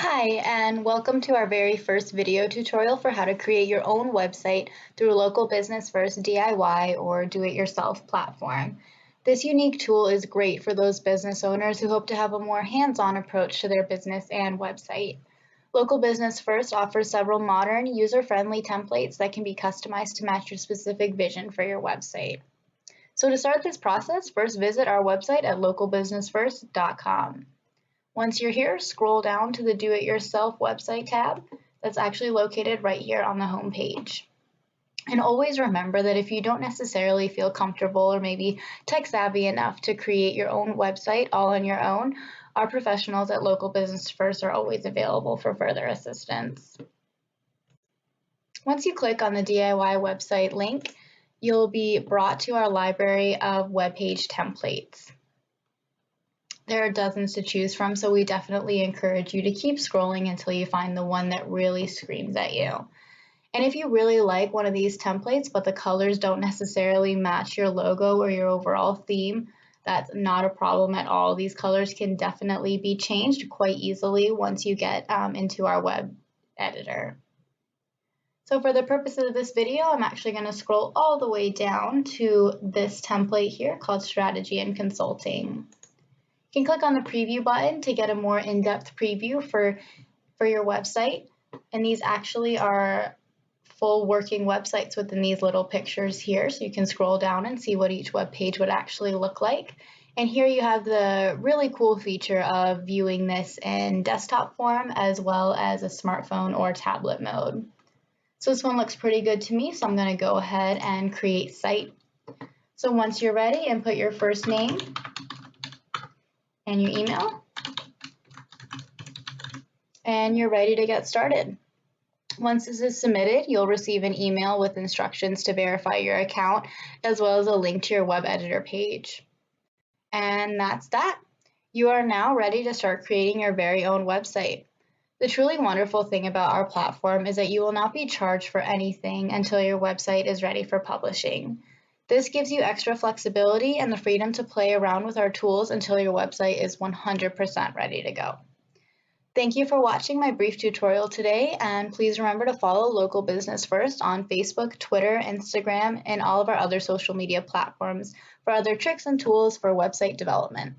Hi, and welcome to our very first video tutorial for how to create your own website through Local Business First DIY or do-it-yourself platform. This unique tool is great for those business owners who hope to have a more hands-on approach to their business and website. Local Business First offers several modern, user-friendly templates that can be customized to match your specific vision for your website. So to start this process, first visit our website at localbusinessfirst.com. Once you're here, scroll down to the Do-It-Yourself website tab that's actually located right here on the home page. And always remember that if you don't necessarily feel comfortable or maybe tech savvy enough to create your own website all on your own, our professionals at Local Business First are always available for further assistance. Once you click on the DIY website link, you'll be brought to our library of web page templates. There are dozens to choose from, so we definitely encourage you to keep scrolling until you find the one that really screams at you. And if you really like one of these templates, but the colors don't necessarily match your logo or your overall theme, that's not a problem at all. These colors can definitely be changed quite easily once you get into our web editor. So for the purposes of this video, I'm actually going to scroll all the way down to this template here called Strategy and Consulting. You can click on the preview button to get a more in-depth preview for your website. And these actually are full working websites within these little pictures here. So you can scroll down and see what each web page would actually look like. And here you have the really cool feature of viewing this in desktop form as well as a smartphone or tablet mode. So this one looks pretty good to me, so I'm going to go ahead and create site. So once you're ready, input your first name and your email, and you're ready to get started. Once this is submitted, you'll receive an email with instructions to verify your account, as well as a link to your web editor page. And that's that. You are now ready to start creating your very own website. The truly wonderful thing about our platform is that you will not be charged for anything until your website is ready for publishing. This gives you extra flexibility and the freedom to play around with our tools until your website is 100% ready to go. Thank you for watching my brief tutorial today, and please remember to follow Local Business First on Facebook, Twitter, Instagram, and all of our other social media platforms for other tricks and tools for website development.